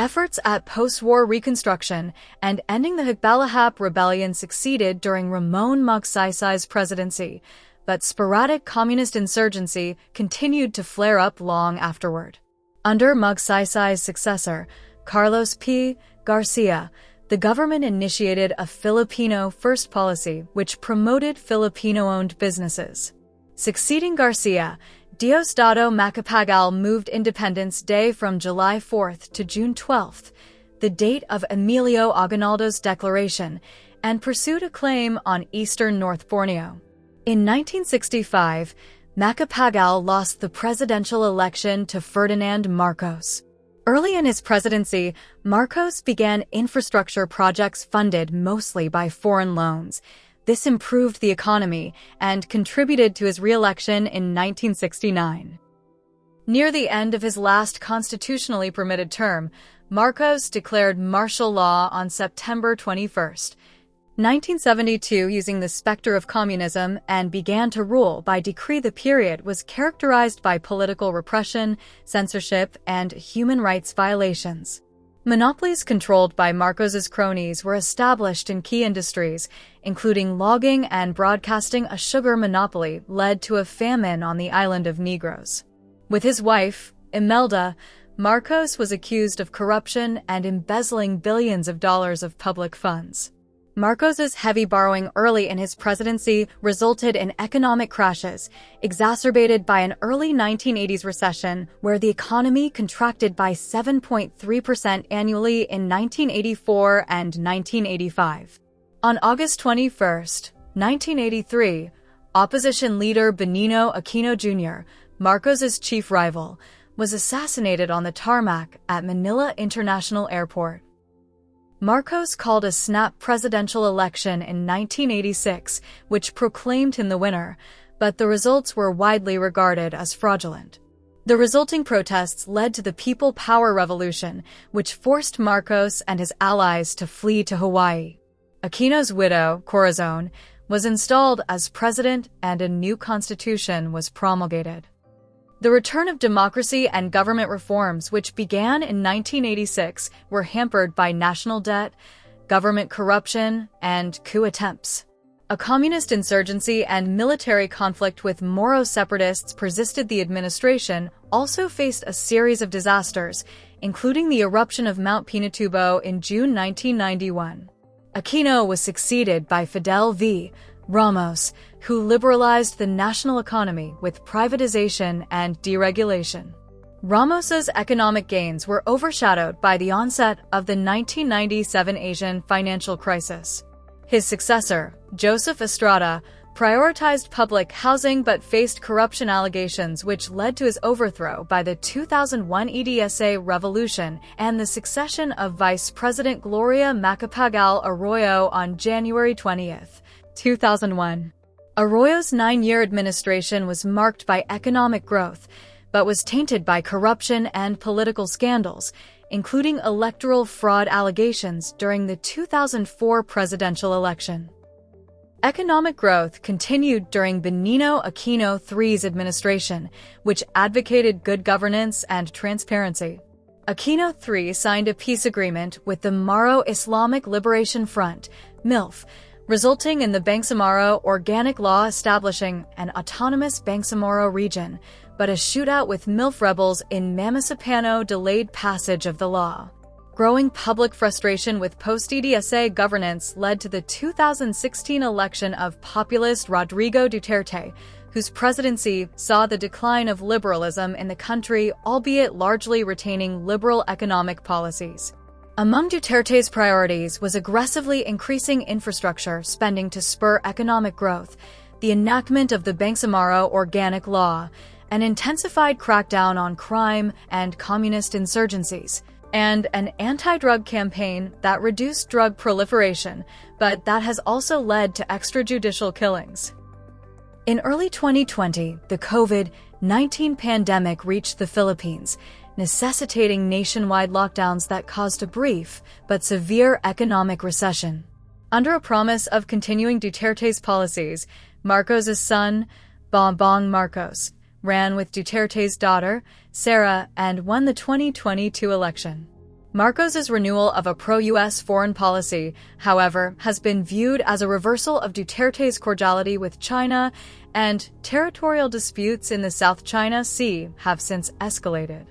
Efforts at post-war reconstruction and ending the Hagbalahap rebellion succeeded during Ramon Magsaysay's presidency, but sporadic communist insurgency continued to flare up long afterward. Under Magsaysay's successor, Carlos P. Garcia, the government initiated a Filipino-first policy which promoted Filipino-owned businesses. Succeeding Garcia, Diosdado Macapagal moved Independence Day from July 4th to June 12th, the date of Emilio Aguinaldo's declaration, and pursued a claim on eastern North Borneo. In 1965, Macapagal lost the presidential election to Ferdinand Marcos. Early in his presidency, Marcos began infrastructure projects funded mostly by foreign loans. This improved the economy and contributed to his re-election in 1969. Near the end of his last constitutionally permitted term, Marcos declared martial law on September 21, 1972, using the specter of communism, and began to rule by decree. The period was characterized by political repression, censorship, and human rights violations. Monopolies controlled by Marcos's cronies were established in key industries, including logging and broadcasting. A sugar monopoly led to a famine on the island of Negros. With his wife, Imelda, Marcos was accused of corruption and embezzling billions of dollars of public funds. Marcos's heavy borrowing early in his presidency resulted in economic crashes, exacerbated by an early 1980s recession where the economy contracted by 7.3% annually in 1984 and 1985. On August 21, 1983, opposition leader Benigno Aquino Jr., Marcos's chief rival, was assassinated on the tarmac at Manila International Airport. Marcos called a snap presidential election in 1986, which proclaimed him the winner, but the results were widely regarded as fraudulent. The resulting protests led to the People Power Revolution, which forced Marcos and his allies to flee to Hawaii. Aquino's widow, Corazon, was installed as president and a new constitution was promulgated. The return of democracy and government reforms, which began in 1986, were hampered by national debt, government corruption, and coup attempts. A communist insurgency and military conflict with Moro separatists persisted. The administration also faced a series of disasters, including the eruption of Mount Pinatubo in June 1991. Aquino was succeeded by Fidel V. Ramos, who liberalized the national economy with privatization and deregulation. Ramos's economic gains were overshadowed by the onset of the 1997 Asian financial crisis. His successor, Joseph Estrada, prioritized public housing but faced corruption allegations which led to his overthrow by the 2001 EDSA revolution and the succession of Vice President Gloria Macapagal Arroyo on January 20, 2001. Arroyo's 9-year administration was marked by economic growth, but was tainted by corruption and political scandals, including electoral fraud allegations during the 2004 presidential election. Economic growth continued during Benigno Aquino III's administration, which advocated good governance and transparency. Aquino III signed a peace agreement with the Moro Islamic Liberation Front, MILF, resulting in the Bangsamoro Organic Law establishing an autonomous Bangsamoro region, but a shootout with MILF rebels in Mamasapano delayed passage of the law. Growing public frustration with post-EDSA governance led to the 2016 election of populist Rodrigo Duterte, whose presidency saw the decline of liberalism in the country, albeit largely retaining liberal economic policies. Among Duterte's priorities was aggressively increasing infrastructure spending to spur economic growth, the enactment of the Bangsamoro Organic Law, an intensified crackdown on crime and communist insurgencies, and an anti-drug campaign that reduced drug proliferation, but that has also led to extrajudicial killings. In early 2020, the COVID-19 pandemic reached the Philippines, necessitating nationwide lockdowns that caused a brief but severe economic recession. Under a promise of continuing Duterte's policies, Marcos's son, Bongbong Marcos, ran with Duterte's daughter, Sara, and won the 2022 election. Marcos's renewal of a pro-U.S. foreign policy, however, has been viewed as a reversal of Duterte's cordiality with China, and territorial disputes in the South China Sea have since escalated.